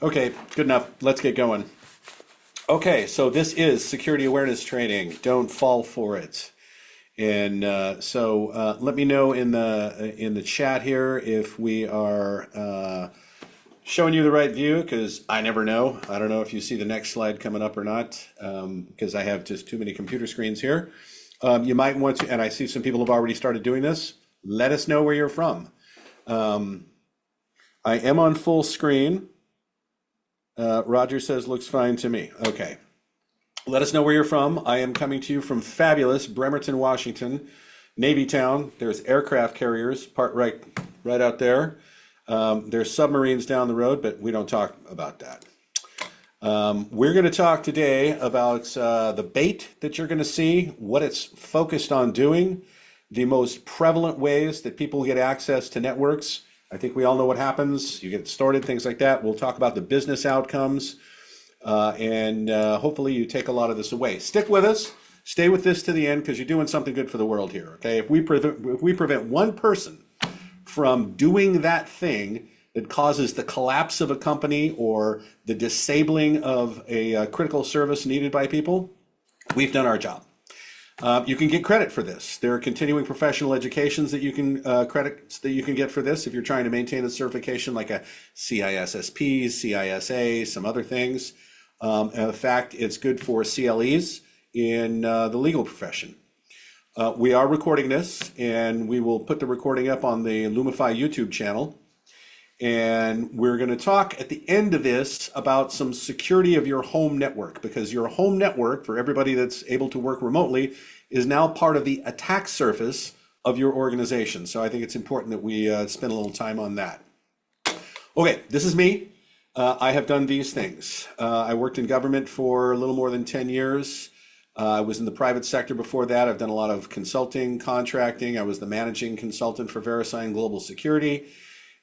Okay, good enough. Let's get going. Okay, so this is security awareness training. Don't fall for it. And let me know in the chat here if we are showing you the right view, because I never know. I don't know if you see the next slide coming up or not, because I have just too many computer screens here. You might want to, and I see some people have already started doing this. Let us know where you're from. I am on full screen. Roger says looks fine to me. Okay. Let us know where you're from. I am coming to you from fabulous Bremerton, Washington, Navy Town. There's aircraft carriers part right out there. There's submarines down the road, but we don't talk about that. We're going to talk today about the bait that you're going to see, what it's focused on doing, the most prevalent ways that people get access to networks. I think we all know what happens. You get started, things like that. We'll talk about the business outcomes, and hopefully you take a lot of this away. Stick with us. Stay with this to the end, because you're doing something good for the world here. Okay, if we prevent one person from doing that thing that causes the collapse of a company or the disabling of a critical service needed by people, we've done our job. You can get credit for this. There are continuing professional educations that you can credits that you can get for this if you're trying to maintain a certification like a CISSP, CISA, some other things. In fact, it's good for CLEs in the legal profession. We are recording this, and we will put the recording up on the Lumify YouTube channel. And we're going to talk at the end of this about some security of your home network, because your home network, for everybody that's able to work remotely, is now part of the attack surface of your organization. So I think it's important that we spend a little time on that. Okay, this is me. I have done these things. I worked in government for a little more than 10 years. I was in the private sector before that. I've done a lot of consulting, contracting. I was the managing consultant for VeriSign Global Security.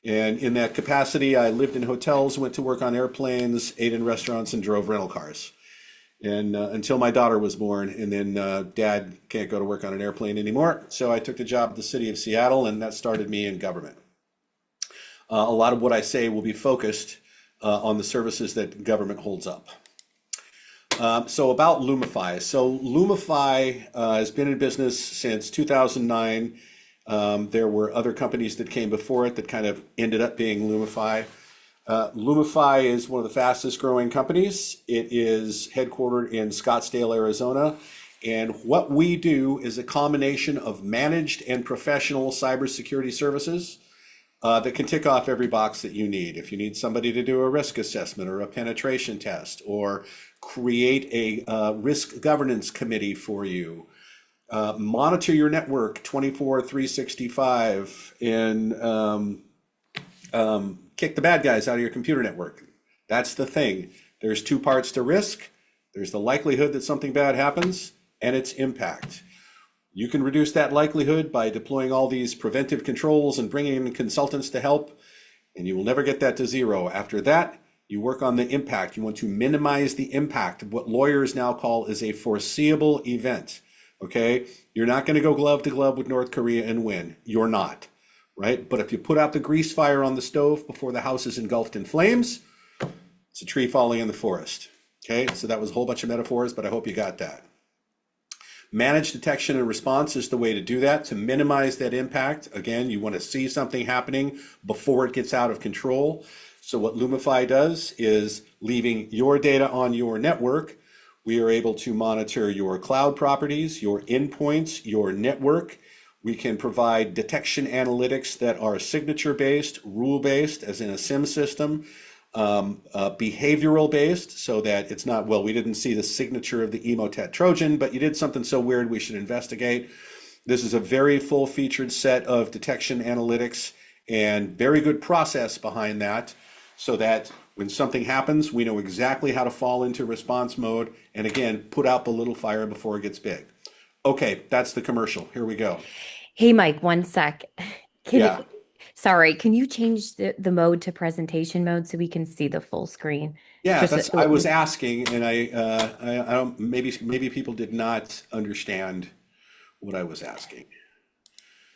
And in that capacity, I lived in hotels, went to work on airplanes, ate in restaurants, and drove rental cars. And until my daughter was born, and then dad can't go to work on an airplane anymore. So I took the job at the city of Seattle, and that started me in government. A lot of what I say will be focused on the services that government holds up. So about Lumify. So Lumify has been in business since 2009. There were other companies that came before it that kind of ended up being Lumify. Lumify is one of the fastest growing companies. It is headquartered in Scottsdale, Arizona. And what we do is a combination of managed and professional cybersecurity services that can tick off every box that you need. If you need somebody to do a risk assessment or a penetration test, or create a risk governance committee for you, monitor your network 24/365, and kick the bad guys out of your computer network. That's the thing. There's two parts to risk. There's the likelihood that something bad happens, and its impact. You can reduce that likelihood by deploying all these preventive controls and bringing in consultants to help, and you will never get that to zero. After that, you work on the impact. You want to minimize the impact of what lawyers now call is a foreseeable event. Okay, you're not going to go glove to glove with North Korea and win. You're not, right? But if you put out the grease fire on the stove before the house is engulfed in flames, it's a tree falling in the forest. Okay, so that was a whole bunch of metaphors, but I hope you got that. Managed detection and response is the way to do that, to minimize that impact. Again, you want to see something happening before it gets out of control. So what Lumify does is, leaving your data on your network, we are able to monitor your cloud properties, your endpoints, your network. We can provide detection analytics that are signature-based, rule-based, as in a SIM system, behavioral-based, so that it's not, well, we didn't see the signature of the Emotet Trojan, but you did something so weird we should investigate. This is a very full-featured set of detection analytics and very good process behind that, so that when something happens, we know exactly how to fall into response mode, and again, put out the little fire before it gets big. Okay, that's the commercial. Here we go. Hey, Mike, one sec. Yeah, Sorry, can you change the mode to presentation mode so we can see the full screen? yeah. Just That's I was asking, and I don't. Maybe people did not understand what I was asking.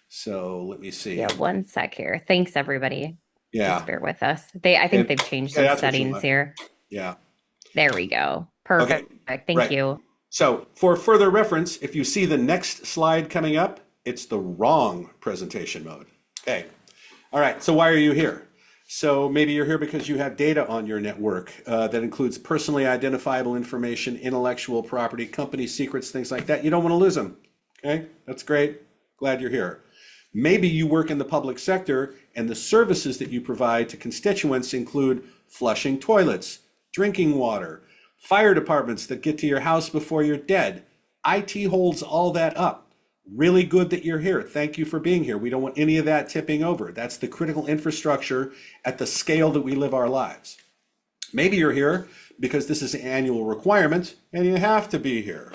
So let me see. yeah, one sec here. Thanks, everybody. Yeah. Just bear with us. I think they've changed some That's what you settings want. here. Yeah. There we go. Okay. Perfect. Thank Right. you. So for further reference, if you see the next slide coming up, it's the wrong presentation mode. Okay. All right. So why are you here? So maybe you're here because you have data on your network that includes personally identifiable information, intellectual property, company secrets, things like that. You don't want to lose them. Okay. That's great. Glad you're here. Maybe you work in the public sector and the services that you provide to constituents include flushing toilets, drinking water, fire departments that get to your house before you're dead. IT holds all that up. Really good that you're here. Thank you for being here. We don't want any of that tipping over. That's the critical infrastructure at the scale that we live our lives. Maybe you're here because this is an annual requirement and you have to be here.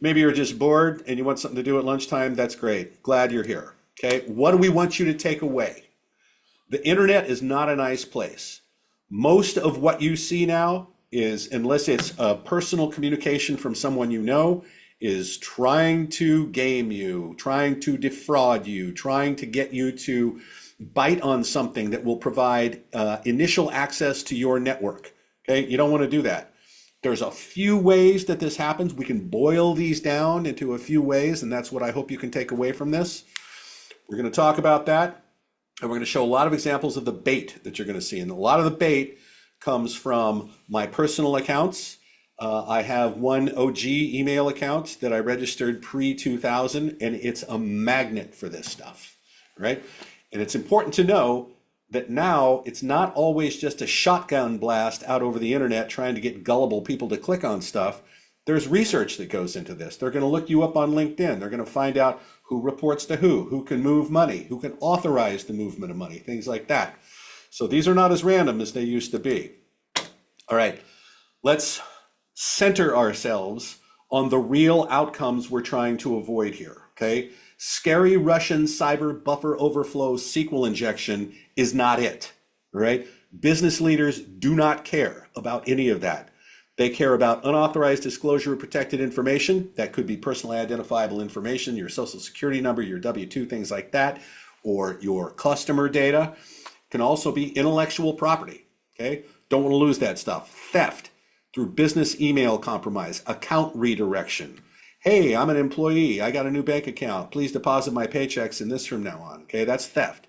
Maybe you're just bored and you want something to do at lunchtime. That's great. Glad you're here. Okay. What do we want you to take away? The internet is not a nice place. Most of what you see now is, unless it's a personal communication from someone you know, is trying to game you, trying to defraud you, trying to get you to bite on something that will provide initial access to your network. Okay, you don't want to do that. There's a few ways that this happens. We can boil these down into a few ways, and that's what I hope you can take away from this. We're going to talk about that, and we're going to show a lot of examples of the bait that you're going to see. And a lot of the bait comes from my personal accounts. I have one OG email account that I registered pre-2000, and it's a magnet for this stuff, right? And it's important to know that now it's not always just a shotgun blast out over the internet trying to get gullible people to click on stuff. There's research that goes into this. They're going to look you up on LinkedIn. They're going to find out who reports to who can move money, who can authorize the movement of money, things like that. So these are not as random as they used to be. All right, let's center ourselves on the real outcomes we're trying to avoid here, okay? Scary Russian cyber buffer overflow SQL injection is not it, all right? Business leaders do not care about any of that. They care about unauthorized disclosure of protected information. That could be personally identifiable information, your social security number, your W-2, things like that, or your customer data. It can also be intellectual property, okay? Don't want to lose that stuff. Theft through business email compromise, account redirection. Hey, I'm an employee. I got a new bank account. Please deposit my paychecks in this from now on. Okay, that's theft.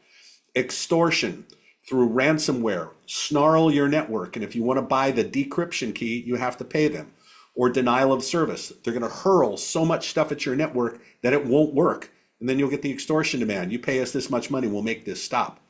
Extortion through ransomware. Snarl your network. And if you want to buy the decryption key, you have to pay them. Or denial of service. They're going to hurl so much stuff at your network that it won't work. And then you'll get the extortion demand. You pay us this much money, we'll make this stop.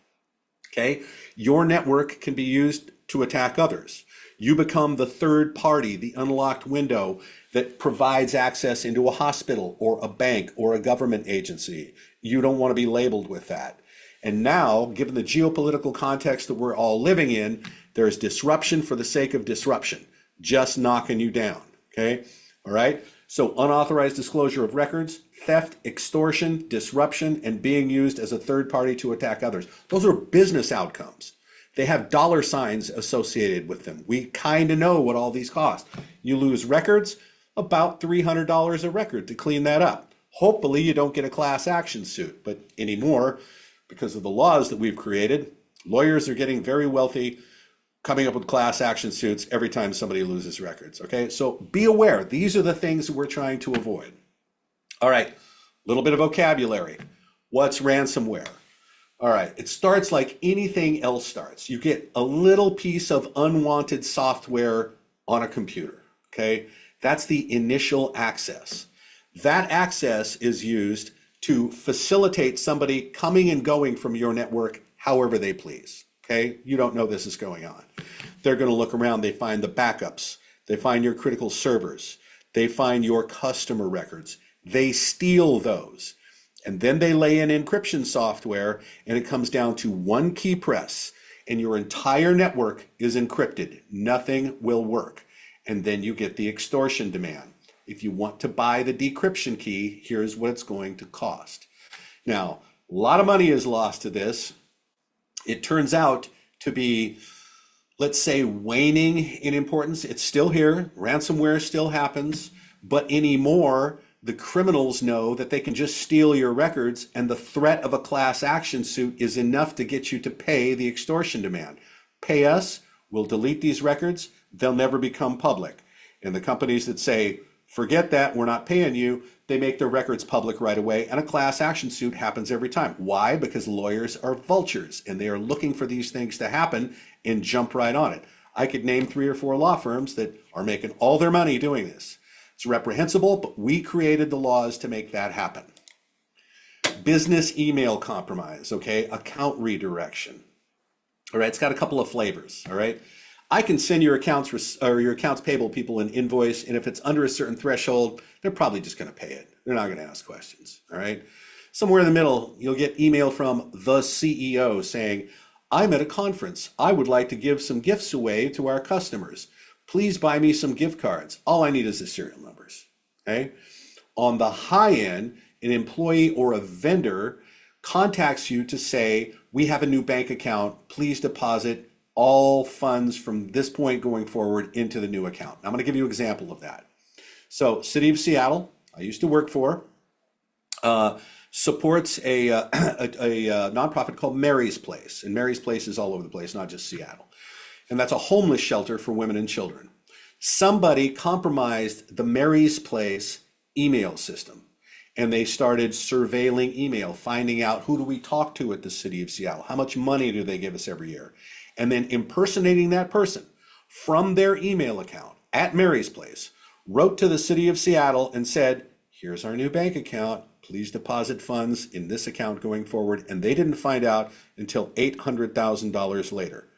Okay, your network can be used to attack others. You become the third party, the unlocked window that provides access into a hospital or a bank or a government agency. You don't want to be labeled with that. And now, given the geopolitical context that we're all living in, there's disruption for the sake of disruption, just knocking you down, okay? All right? So unauthorized disclosure of records, theft, extortion, disruption, and being used as a third party to attack others. Those are business outcomes. They have dollar signs associated with them. We kind of know what all these cost. You lose records, about $300 a record to clean that up. Hopefully you don't get a class action suit, but anymore, because of the laws that we've created, lawyers are getting very wealthy coming up with class action suits every time somebody loses records, okay? So be aware, these are the things that we're trying to avoid. All right, a little bit of vocabulary. What's ransomware? All right, it starts like anything else starts. You get a little piece of unwanted software on a computer, okay? That's the initial access. That access is used to facilitate somebody coming and going from your network however they please, okay? You don't know this is going on. They're gonna look around, they find the backups, they find your critical servers, they find your customer records, they steal those. And then they lay in encryption software and it comes down to one key press and your entire network is encrypted. Nothing will work. And then you get the extortion demand. If you want to buy the decryption key, here's what it's going to cost. Now, a lot of money is lost to this. It turns out to be, let's say, waning in importance. It's still here. Ransomware still happens, but anymore, the criminals know that they can just steal your records, and the threat of a class action suit is enough to get you to pay the extortion demand. Pay us, we'll delete these records, they'll never become public. And the companies that say, forget that, we're not paying you, they make their records public right away, and a class action suit happens every time. Why? Because lawyers are vultures, and they are looking for these things to happen and jump right on it. I could name 3 or 4 law firms that are making all their money doing this. It's reprehensible, but we created the laws to make that happen. Business email compromise, okay? Account redirection. All right, it's got a couple of flavors, all right? I can send your accounts or your accounts payable people an invoice, and if it's under a certain threshold, they're probably just going to pay it. They're not going to ask questions, all right? Somewhere in the middle, you'll get email from the CEO saying, I'm at a conference. I would like to give some gifts away to our customers. Please buy me some gift cards. All I need is the serial numbers, okay? On the high end, an employee or a vendor contacts you to say, we have a new bank account, please deposit all funds from this point going forward into the new account. I'm gonna give you an example of that. So City of Seattle, I used to work for, supports a nonprofit called Mary's Place. And Mary's Place is all over the place, not just Seattle. And that's a homeless shelter for women and children. Somebody compromised the Mary's Place email system, and they started surveilling email, finding out who do we talk to at the City of Seattle, how much money do they give us every year, and then impersonating that person from their email account at Mary's Place, wrote to the City of Seattle and said, here's our new bank account, please deposit funds in this account going forward. And they didn't find out until $800,000 later.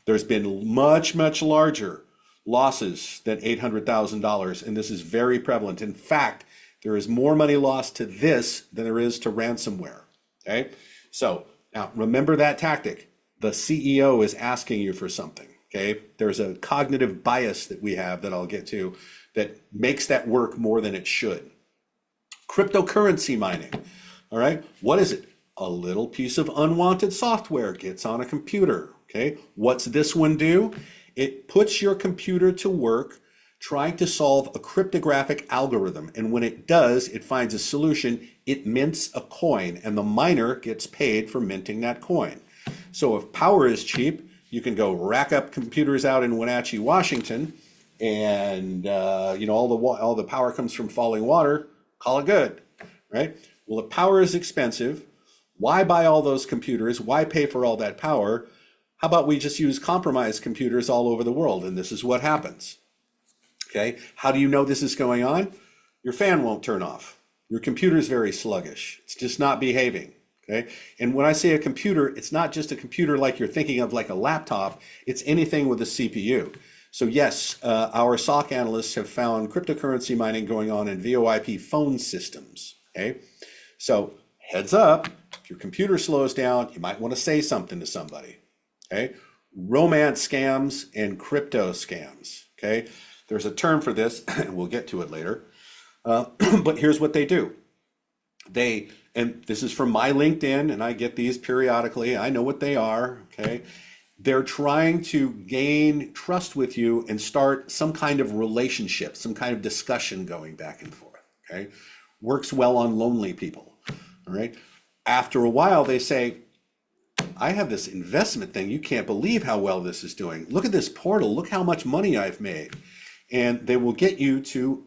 There's been much, much larger losses than $800,000, and this is very prevalent. In fact, there is more money lost to this than there is to ransomware, okay? So now remember that tactic. The CEO is asking you for something, okay? There's a cognitive bias that we have that I'll get to that makes that work more than it should. Cryptocurrency mining, all right? What is it? A little piece of unwanted software gets on a computer. Okay, what's this one do? It puts your computer to work trying to solve a cryptographic algorithm. And when it does, it finds a solution, it mints a coin, and the miner gets paid for minting that coin. So if power is cheap, you can go rack up computers out in Wenatchee, Washington, and all the power comes from falling water, call it good, right? Well, if power is expensive, why buy all those computers? Why pay for all that power? How about we just use compromised computers all over the world? And this is what happens. Okay, how do you know this is going on? Your fan won't turn off. Your computer is very sluggish. It's just not behaving. Okay, and when I say a computer, it's not just a computer like you're thinking of like a laptop. It's anything with a CPU. So yes, our SOC analysts have found cryptocurrency mining going on in VoIP phone systems. Okay, so heads up, if your computer slows down, you might want to say something to somebody. Okay, romance scams and crypto scams. Okay, there's a term for this, and we'll get to it later. But here's what they do. And this is from my LinkedIn, and I get these periodically. I know what they are. Okay, they're trying to gain trust with you and start some kind of relationship, some kind of discussion going back and forth. Okay, works well on lonely people. All right. After a while, they say, I have this investment thing. You can't believe how well this is doing. Look at this portal. Look how much money I've made. And they will get you to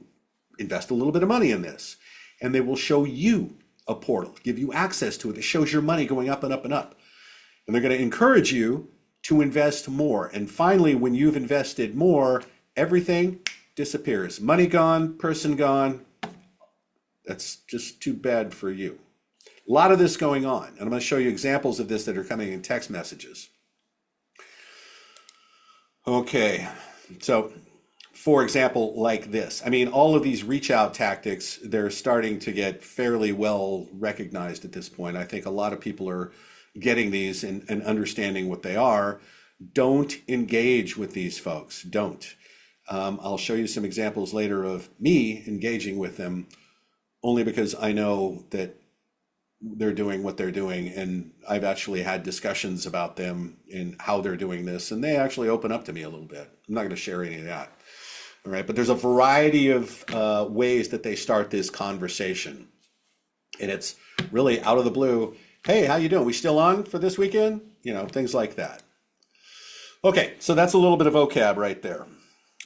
invest a little bit of money in this. And they will show you a portal, give you access to it. It shows your money going up and up and up. And they're going to encourage you to invest more. And finally, when you've invested more, everything disappears. Money gone, person gone. That's just too bad for you. A lot of this going on, and I'm going to show you examples of this that are coming in text messages. Okay, so for example, like this. I mean, all of these reach out tactics, they're starting to get fairly well recognized at this point. I think a lot of people are getting these and understanding what they are. Don't engage with these folks, don't. I'll show you some examples later of me engaging with them, only because I know that they're doing what they're doing, and I've actually had discussions about them and how they're doing this, and they actually open up to me a little bit. I'm not going to share any of that. All right, but there's a variety of ways that they start this conversation, and it's really out of the blue. Hey, how you doing? We still on for this weekend? You know, things like that. Okay, so that's a little bit of vocab right there.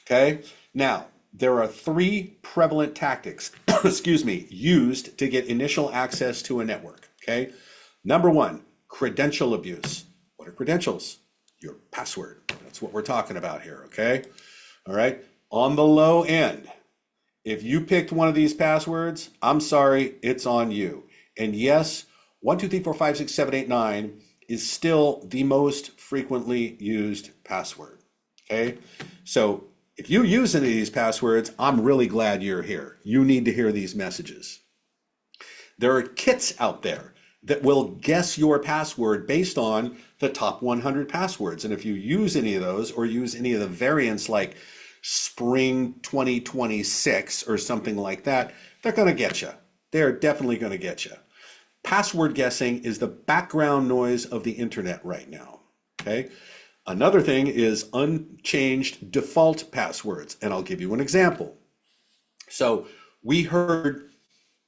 Okay, now there are three prevalent tactics, excuse me, used to get initial access to a network. Okay, number one, credential abuse. What are credentials? Your password. That's what we're talking about here. Okay, all right. On the low end, if you picked one of these passwords, I'm sorry, it's on you. And yes, 1, 2, 3, 4, 5, 6, 7, 8, 9 is still the most frequently used password. Okay, so if you use any of these passwords, I'm really glad you're here. You need to hear these messages. There are kits out there that will guess your password based on the top 100 passwords. And if you use any of those or use any of the variants like Spring 2026 or something like that, they're going to get you. They're definitely going to get you. Password guessing is the background noise of the internet right now. Okay. Another thing is unchanged default passwords. And I'll give you an example. So we heard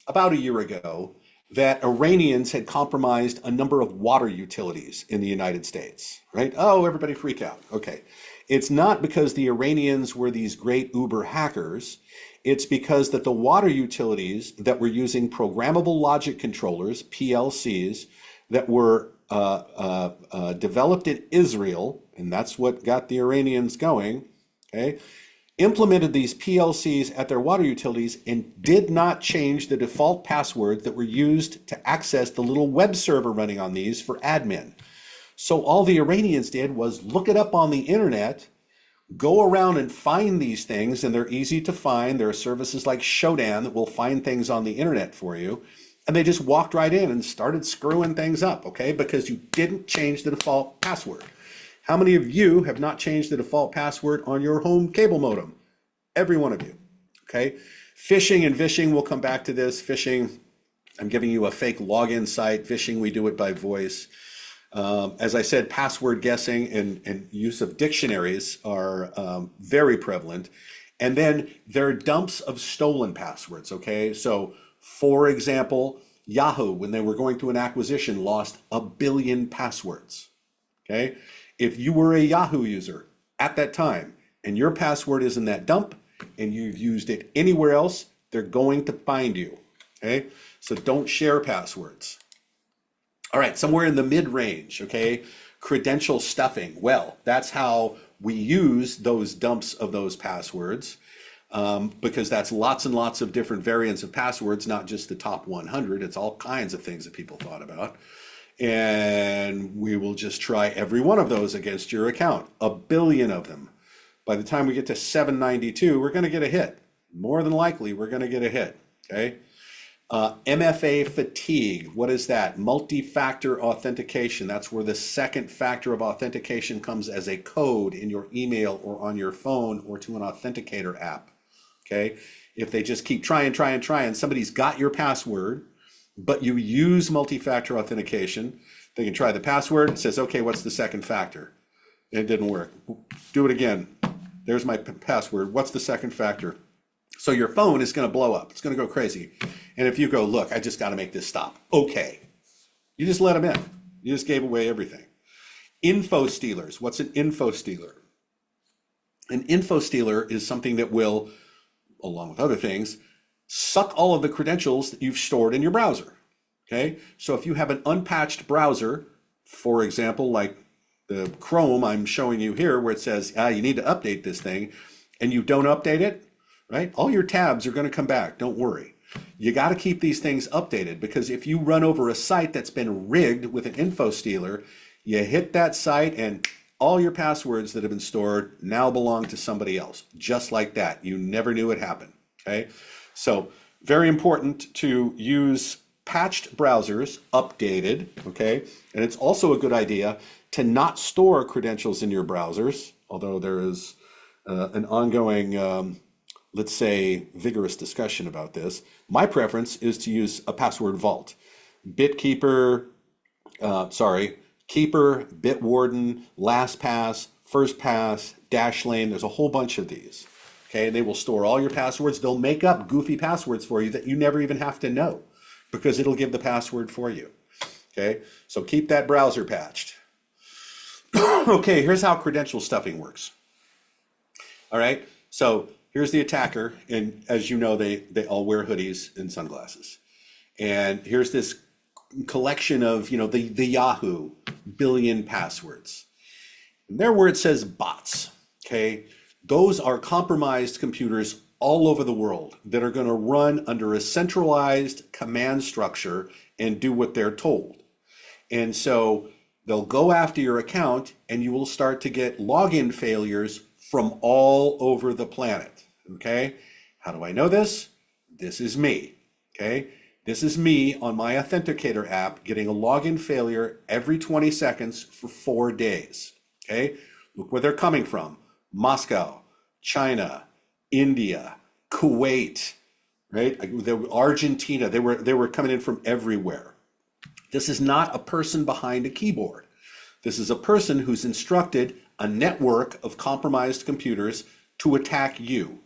about a year ago that Iranians had compromised a number of water utilities in the United States, right? Oh, everybody freak out. Okay. It's not because the Iranians were these great Uber hackers. It's because that the water utilities that were using programmable logic controllers, PLCs, that were developed in Israel, and that's what got the Iranians going, okay, implemented these PLCs at their water utilities and did not change the default passwords that were used to access the little web server running on these for admin. So all the Iranians did was look it up on the internet, go around and find these things, and they're easy to find. There are services like Shodan that will find things on the internet for you. And they just walked right in and started screwing things up, okay? Because you didn't change the default password. How many of you have not changed the default password on your home cable modem? Every one of you, okay? Phishing and vishing, we'll come back to this. Phishing, I'm giving you a fake login site. Vishing, we do it by voice. As I said, password guessing and use of dictionaries are very prevalent. And then there are dumps of stolen passwords, okay? So for example, Yahoo, when they were going through an acquisition, lost 1 billion passwords, okay? If you were a Yahoo user at that time and your password is in that dump and you've used it anywhere else, they're going to find you, okay? So don't share passwords. All right, somewhere in the mid-range, okay? Credential stuffing. Well, that's how we use those dumps of those passwords because that's lots and lots of different variants of passwords, not just the top 100. It's all kinds of things that people thought about. And we will just try every one of those against your account, 1 billion of them. By the time we get to 792, we're going to get a hit. More than likely, we're going to get a hit, okay? MFA fatigue, what is that? Multi-factor authentication. That's where the second factor of authentication comes as a code in your email or on your phone or to an authenticator app, okay? If they just keep trying, somebody's got your password, but you use multi-factor authentication, they can try the password, it says, okay, what's the second factor? It didn't work. Do it again. There's my password. What's the second factor? So your phone is going to blow up. It's going to go crazy. And if you go, look, I just got to make this stop. Okay. You just let them in. You just gave away everything. Info stealers. What's an info stealer? An info stealer is something that will, along with other things, suck all of the credentials that you've stored in your browser. Okay. So if you have an unpatched browser, for example, like the Chrome I'm showing you here, where it says, you need to update this thing, and you don't update it, right? All your tabs are going to come back. Don't worry. You got to keep these things updated because if you run over a site that's been rigged with an info stealer, you hit that site and all your passwords that have been stored now belong to somebody else. Just like that. You never knew it happened. Okay. So very important to use patched browsers, updated. Okay. And it's also a good idea to not store credentials in your browsers, although there is an ongoing let's say, vigorous discussion about this. My preference is to use a password vault. Keeper, Bitwarden, LastPass, FirstPass, Dashlane, there's a whole bunch of these, Okay, and they will store all your passwords. They'll make up goofy passwords for you that you never even have to know because it'll give the password for you. Okay, so keep that browser patched. Okay, here's how credential stuffing works. All right, so here's the attacker, and as you know, they all wear hoodies and sunglasses. And here's this collection of, the Yahoo billion passwords. And there where it says bots, okay, those are compromised computers all over the world that are going to run under a centralized command structure and do what they're told. And so they'll go after your account and you will start to get login failures from all over the planet. Okay, how do I know this? This is me. Okay, this is me on my Authenticator app getting a login failure every 20 seconds for 4 days. Okay, look where they're coming from: Moscow, China, India, Kuwait, right? Argentina. They were coming in from everywhere. This is not a person behind a keyboard. This is a person who's instructed a network of compromised computers to attack you.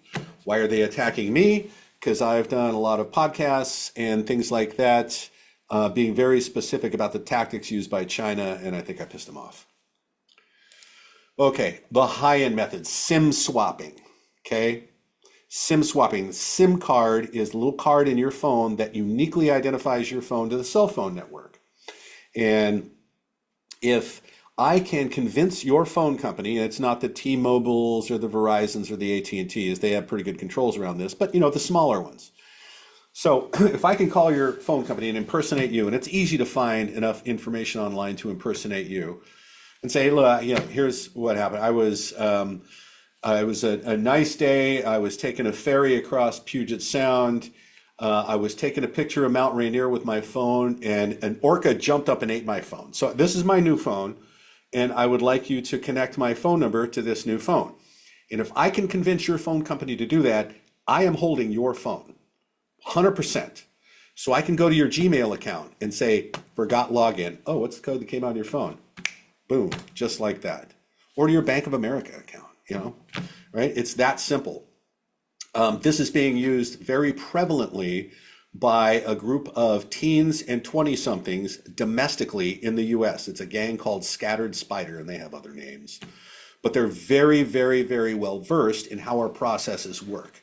Why are they attacking me? Because I've done a lot of podcasts and things like that, being very specific about the tactics used by China, and I think I pissed them off. Okay, the high-end method, SIM swapping. Okay, SIM swapping. The SIM card is a little card in your phone that uniquely identifies your phone to the cell phone network. And if I can convince your phone company, and it's not the T-Mobiles or the Verizons or the AT&Ts, they have pretty good controls around this, but the smaller ones. So if I can call your phone company and impersonate you, and it's easy to find enough information online to impersonate you, and say, look, here's what happened. It was a nice day. I was taking a ferry across Puget Sound. I was taking a picture of Mount Rainier with my phone, and an orca jumped up and ate my phone. So this is my new phone, and I would like you to connect my phone number to this new phone. And if I can convince your phone company to do that, I am holding your phone, 100%. So I can go to your Gmail account and say, forgot login. Oh, what's the code that came out of your phone? Boom, just like that. Or to your Bank of America account, right? It's that simple. This is being used very prevalently by a group of teens and 20-somethings domestically in the US. It's a gang called Scattered Spider, and they have other names. But they're very, very, very well versed in how our processes work.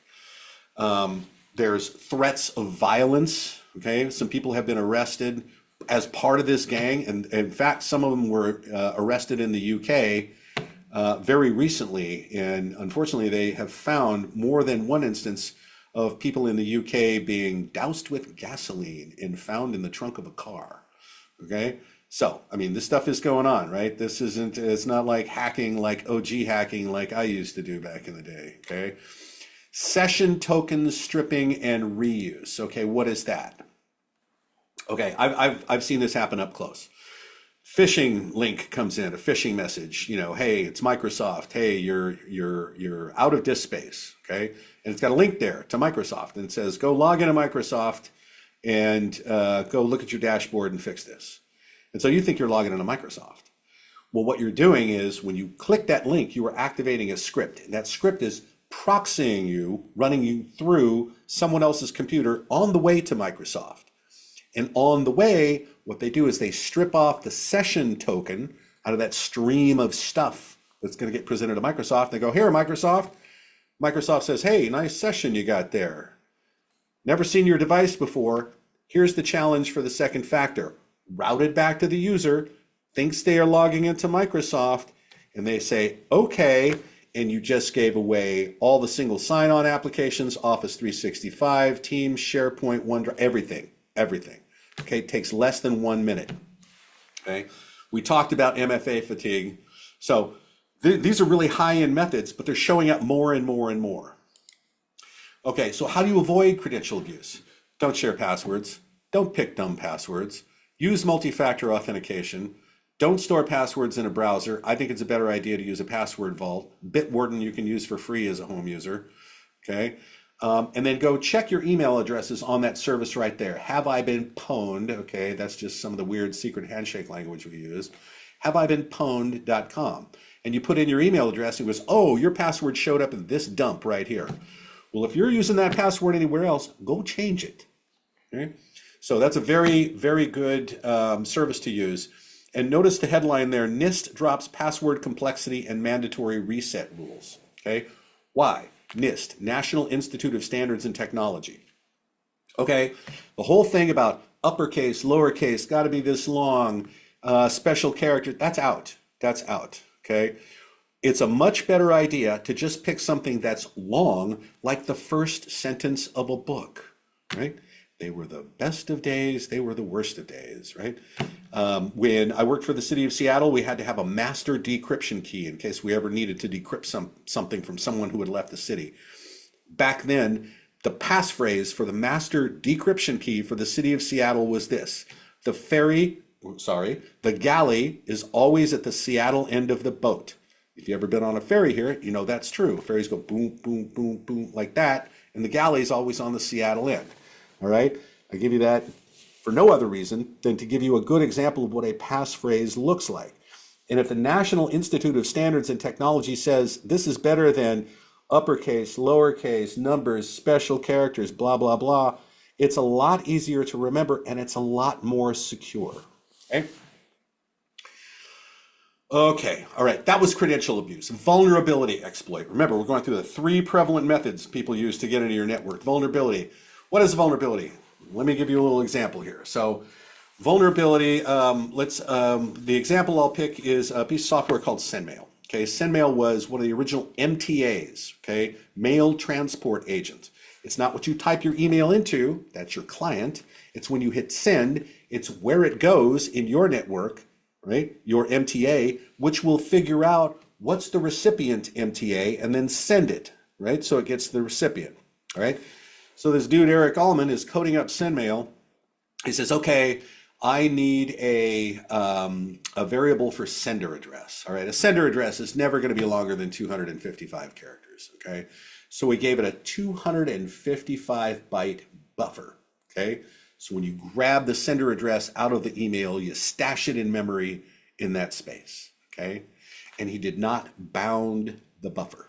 There's threats of violence, okay? Some people have been arrested as part of this gang, and in fact, some of them were arrested in the UK very recently, and unfortunately they have found more than one instance of people in the UK being doused with gasoline and found in the trunk of a car. Okay, so I mean, this stuff is going on, right? It's not like hacking, like OG hacking like I used to do back in the day. Okay, session token stripping and reuse. Okay, what is that? Okay, I've seen this happen up close. Phishing link comes in, a phishing message, hey, it's Microsoft. Hey, you're out of disk space, okay? And it's got a link there to Microsoft, and it says, go log into Microsoft and go look at your dashboard and fix this. And so you think you're logging into Microsoft. Well, what you're doing is when you click that link, you are activating a script, and that script is proxying you, running you through someone else's computer on the way to Microsoft. And on the way, what they do is they strip off the session token out of that stream of stuff that's going to get presented to Microsoft. They go, here, Microsoft. Microsoft says, hey, nice session you got there. Never seen your device before. Here's the challenge for the second factor. Routed back to the user, thinks they are logging into Microsoft, and they say, okay, and you just gave away all the single sign-on applications, Office 365, Teams, SharePoint, OneDrive, everything. Okay, it takes less than 1 minute. Okay, we talked about MFA fatigue. So these are really high-end methods, but they're showing up more and more and more. Okay, so how do you avoid credential abuse? Don't share passwords. Don't pick dumb passwords. Use multi-factor authentication. Don't store passwords in a browser. I think it's a better idea to use a password vault. Bitwarden you can use for free as a home user. Okay. And then go check your email addresses on that service right there. Have I been pwned? Okay, that's just some of the weird secret handshake language we use. Have I been pwned.com. and you put in your email address, it goes, oh, your password showed up in this dump right here. Well, if you're using that password anywhere else, go change it. Okay? So that's a very, very good service to use. And notice the headline there, NIST drops password complexity and mandatory reset rules. Okay, why? NIST, National Institute of Standards and Technology. Okay, the whole thing about uppercase, lowercase, got to be this long, special character, that's out. That's out. Okay, it's a much better idea to just pick something that's long, like the first sentence of a book, right? They were the best of days, they were the worst of days, right? When I worked for the city of Seattle, we had to have a master decryption key in case we ever needed to decrypt something from someone who had left the city. Back then, the passphrase for the master decryption key for the city of Seattle was this: the galley is always at the Seattle end of the boat. If you've ever been on a ferry here, you know that's true. Ferries go boom, boom, boom, boom, like that, and the galley is always on the Seattle end. All right, I give you that for no other reason than to give you a good example of what a passphrase looks like. And if the National Institute of Standards and Technology says this is better than uppercase, lowercase, numbers, special characters, blah, blah, blah, it's a lot easier to remember and it's a lot more secure. Okay? Okay, all right, that was credential abuse. Vulnerability exploit. Remember, we're going through the 3 prevalent methods people use to get into your network. Vulnerability. What is vulnerability? Let me give you a little example here. So vulnerability, the example I'll pick is a piece of software called SendMail. Okay, SendMail was one of the original MTAs, okay, mail transport agent. It's not what you type your email into, that's your client. It's when you hit send, it's where it goes in your network, right, your MTA, which will figure out what's the recipient MTA and then send it, right, so it gets the recipient, all right? So this dude, Eric Allman, is coding up SendMail. He says, okay, I need a variable for sender address. All right, a sender address is never going to be longer than 255 characters, okay? So we gave it a 255 byte buffer, okay? So when you grab the sender address out of the email, you stash it in memory in that space, okay? And he did not bound the buffer,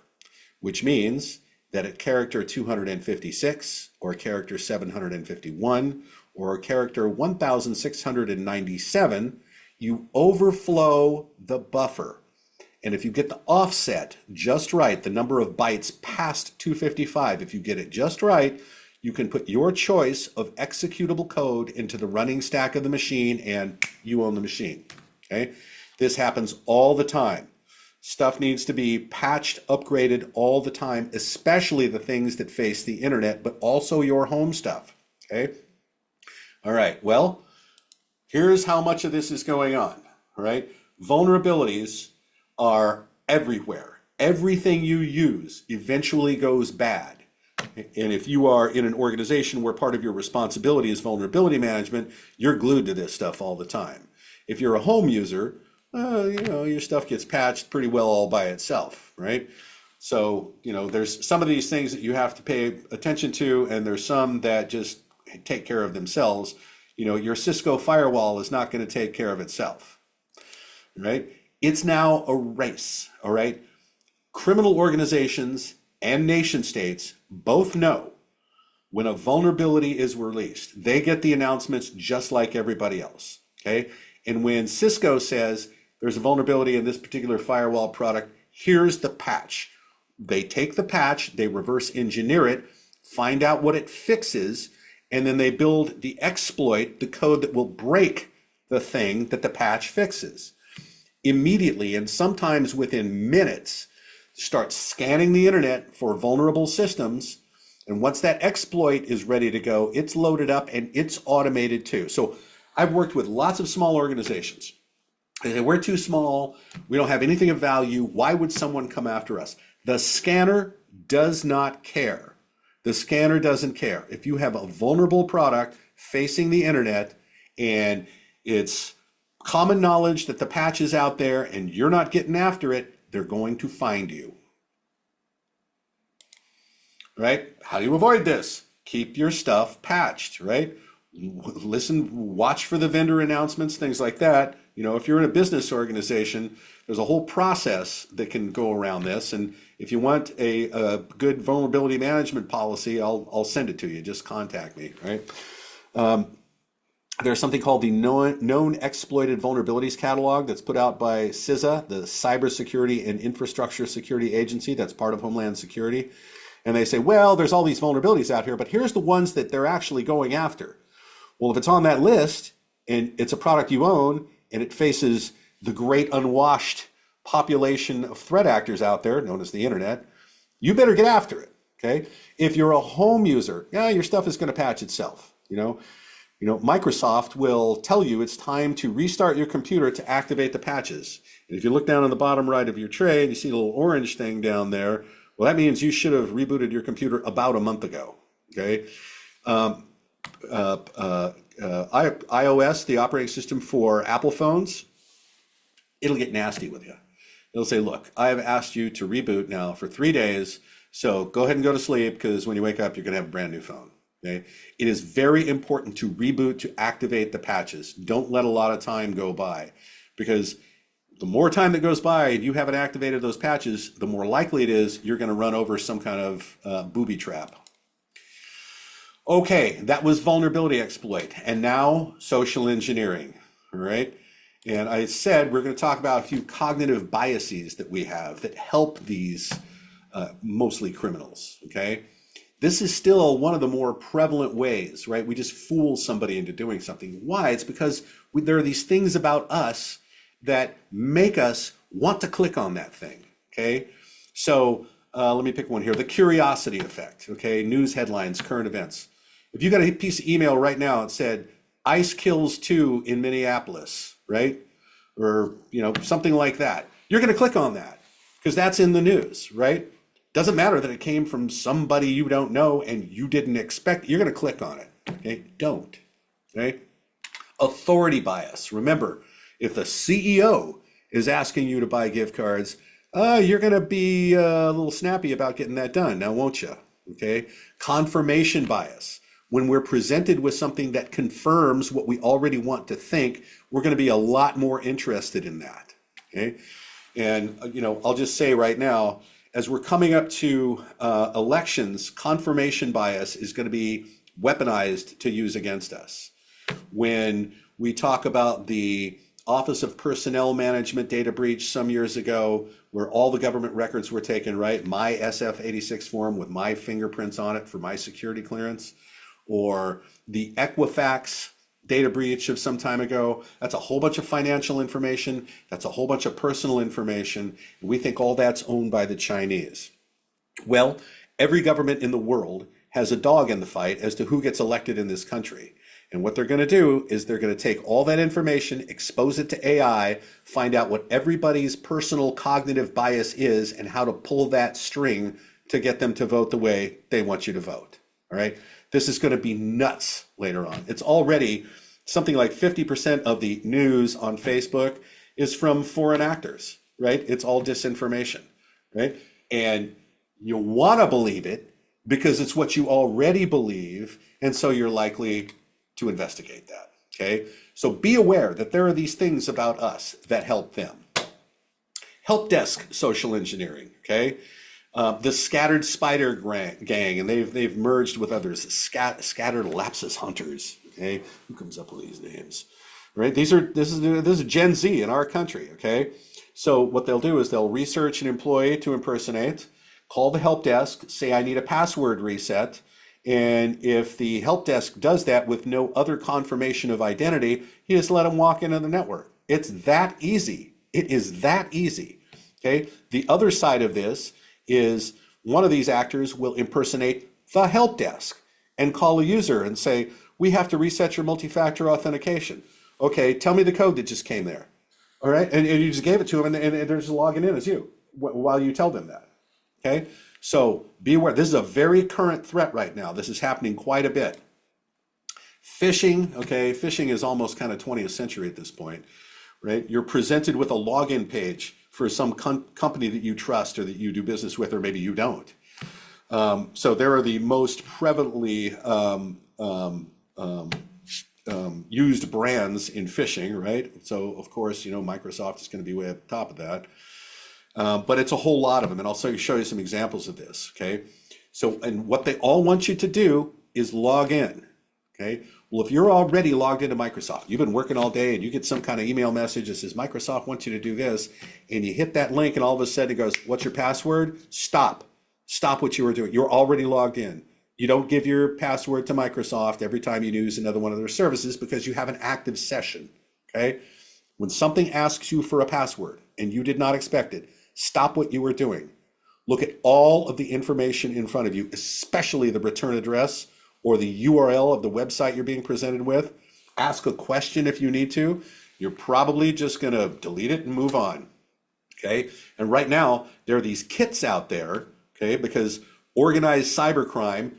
which means that at character 256 or character 751 or character 1697, you overflow the buffer. And if you get the offset just right, the number of bytes past 255, if you get it just right, you can put your choice of executable code into the running stack of the machine and you own the machine, okay? This happens all the time. Stuff needs to be patched, upgraded all the time, especially the things that face the internet, but also your home stuff, okay? All right, well, here's how much of this is going on, all right? Vulnerabilities are everywhere. Everything you use eventually goes bad. And if you are in an organization where part of your responsibility is vulnerability management, you're glued to this stuff all the time. If you're a home user, your stuff gets patched pretty well all by itself, right? So, there's some of these things that you have to pay attention to, and there's some that just take care of themselves. Your Cisco firewall is not going to take care of itself, right? It's now a race, all right? Criminal organizations and nation states both know when a vulnerability is released. They get the announcements just like everybody else, okay? And when Cisco says there's a vulnerability in this particular firewall product, here's the patch. They take the patch, they reverse engineer it, find out what it fixes, and then they build the exploit, the code that will break the thing that the patch fixes. Immediately, and sometimes within minutes, start scanning the internet for vulnerable systems. And once that exploit is ready to go, it's loaded up and it's automated too. So I've worked with lots of small organizations. They say, we're too small, we don't have anything of value, why would someone come after us? The scanner does not care. The scanner doesn't care. If you have a vulnerable product facing the internet and it's common knowledge that the patch is out there and you're not getting after it, they're going to find you. Right? How do you avoid this? Keep your stuff patched, right? listen, watch for the vendor announcements, things like that. You know, if you're in a business organization, there's a whole process that can go around this. And if you want a good vulnerability management policy, I'll send it to you. Just contact me, right? There's something called the Known Exploited Vulnerabilities Catalog that's put out by CISA, the Cybersecurity and Infrastructure Security Agency, that's part of Homeland Security. And they say, well, there's all these vulnerabilities out here, but here's the ones that they're actually going after. Well, if it's on that list and it's a product you own and it faces the great unwashed population of threat actors out there, known as the internet, you better get after it, okay? If you're a home user, yeah, your stuff is going to patch itself, you know? Microsoft will tell you it's time to restart your computer to activate the patches. And if you look down on the bottom right of your tray and you see a little orange thing down there, well, that means you should have rebooted your computer about a month ago, okay? iOS, the operating system for Apple phones, it'll get nasty with you. It'll say, look, I have asked you to reboot now for 3 days, so go ahead and go to sleep because when you wake up, you're going to have a brand new phone. Okay? It is very important to reboot to activate the patches. Don't let a lot of time go by, because the more time that goes by and you haven't activated those patches, the more likely it is you're going to run over some kind of booby trap. Okay, that was vulnerability exploit, and now social engineering, all right? And I said we're going to talk about a few cognitive biases that we have that help these mostly criminals, okay? This is still one of the more prevalent ways, right? We just fool somebody into doing something. Why? It's because there are these things about us that make us want to click on that thing, okay? So let me pick one here. The curiosity effect, okay? News headlines, current events. If you got a piece of email right now that said, ICE kills 2 in Minneapolis, right? Or, something like that. You're going to click on that because that's in the news, right? Doesn't matter that it came from somebody you don't know and you didn't expect. You're going to click on it. Okay? Don't. Okay? Authority bias. Remember, if the CEO is asking you to buy gift cards, you're going to be a little snappy about getting that done, now won't you? Okay? Confirmation bias. When we're presented with something that confirms what we already want to think, we're going to be a lot more interested in that. Okay? And, I'll just say right now, as we're coming up to elections, confirmation bias is going to be weaponized to use against us. When we talk about the Office of Personnel Management data breach some years ago, where all the government records were taken, right? My SF-86 form with my fingerprints on it for my security clearance, or the Equifax data breach of some time ago. That's a whole bunch of financial information. That's a whole bunch of personal information. And we think all that's owned by the Chinese. Well, every government in the world has a dog in the fight as to who gets elected in this country. And what they're going to do is they're going to take all that information, expose it to AI, find out what everybody's personal cognitive bias is and how to pull that string to get them to vote the way they want you to vote. All right. This is going to be nuts later on. It's already something like 50% of the news on Facebook is from foreign actors, right? It's all disinformation, right? And you want to believe it because it's what you already believe. And so you're likely to investigate that, okay? So be aware that there are these things about us that help them. Help desk social engineering, okay? The Scattered Spider Gang, and they've merged with others. Scattered Lapsus Hunters. Okay, who comes up with these names? Right? This is Gen Z in our country. Okay, so what they'll do is they'll research an employee to impersonate, call the help desk, say I need a password reset, and if the help desk does that with no other confirmation of identity, you just let them walk into the network. It's that easy. It is that easy. Okay, the other side of this is one of these actors will impersonate the help desk and call a user and say, we have to reset your multi-factor authentication. Okay, tell me the code that just came there. All right, and you just gave it to them and they're just logging in as you while you tell them that. Okay, so be aware. This is a very current threat right now. This is happening quite a bit. Phishing, okay, phishing is almost kind of 20th century at this point, right? You're presented with a login page for some company that you trust or that you do business with, or maybe you don't. So there are the most prevalently used brands in phishing, right? So of course, Microsoft is going to be way at the top of that. But it's a whole lot of them, and I'll show you some examples of this, okay? So, and what they all want you to do is log in, okay? Well, if you're already logged into Microsoft, you've been working all day and you get some kind of email message that says Microsoft wants you to do this, and you hit that link and all of a sudden it goes, what's your password? Stop what you were doing. You're already logged in. You don't give your password to Microsoft every time you use another one of their services because you have an active session, okay? When something asks you for a password and you did not expect it, stop what you were doing. Look at all of the information in front of you, especially the return address or the URL of the website you're being presented with. Ask a question if you need to. You're probably just going to delete it and move on, okay? And right now, there are these kits out there, okay, because organized cybercrime,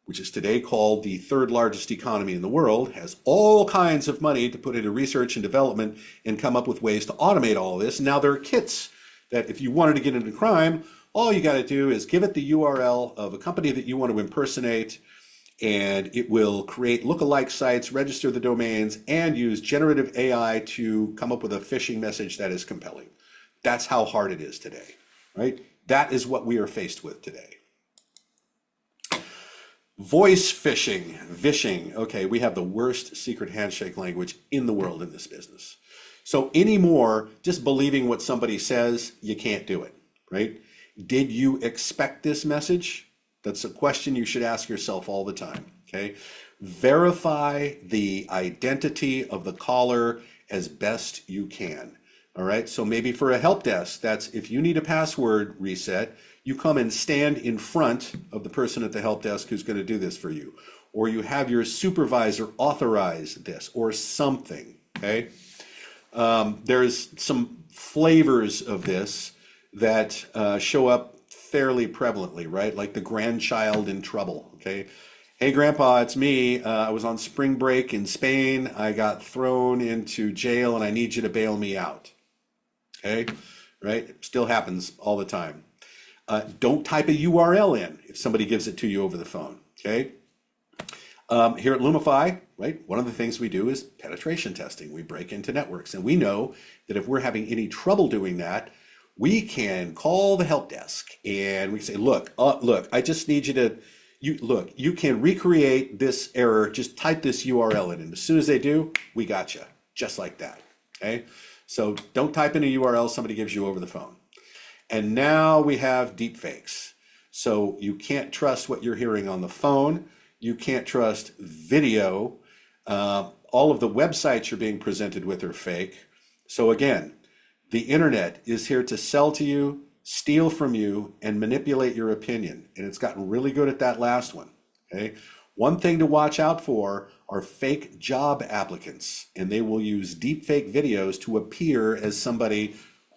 which is today called the third largest economy in the world, has all kinds of money to put into research and development and come up with ways to automate all of this. And now there are kits that if you wanted to get into crime, all you got to do is give it the URL of a company that you want to impersonate, and it will create lookalike sites, register the domains, and use generative AI to come up with a phishing message that is compelling. That's how hard it is today, right? That is what we are faced with today. Voice phishing. Okay, we have the worst secret handshake language in the world in this business. So anymore, just believing what somebody says, you can't do it, right? Did you expect this message? That's a question you should ask yourself all the time, okay? Verify the identity of the caller as best you can, all right? So maybe for a help desk, that's if you need a password reset, you come and stand in front of the person at the help desk who's going to do this for you, or you have your supervisor authorize this or something, okay? There's some flavors of this that show up fairly prevalently, right? Like the grandchild in trouble, okay? Hey, Grandpa, it's me. I was on spring break in Spain. I got thrown into jail and I need you to bail me out, okay? Right? It still happens all the time. Don't type a URL in if somebody gives it to you over the phone, okay? Here at Lumify, right, one of the things we do is penetration testing. We break into networks, and we know that if we're having any trouble doing that, we can call the help desk and we say, look, I just need you to, you can recreate this error, just type this URL in, and as soon as they do, we got you, just like that, okay? So don't type in a URL somebody gives you over the phone. And now we have deep fakes. So you can't trust what you're hearing on the phone. You can't trust video. All of the websites you're being presented with are fake. So again, the internet is here to sell to you, steal from you, and manipulate your opinion. And it's gotten really good at that last one, okay? One thing to watch out for are fake job applicants, and they will use deep fake videos to appear as somebody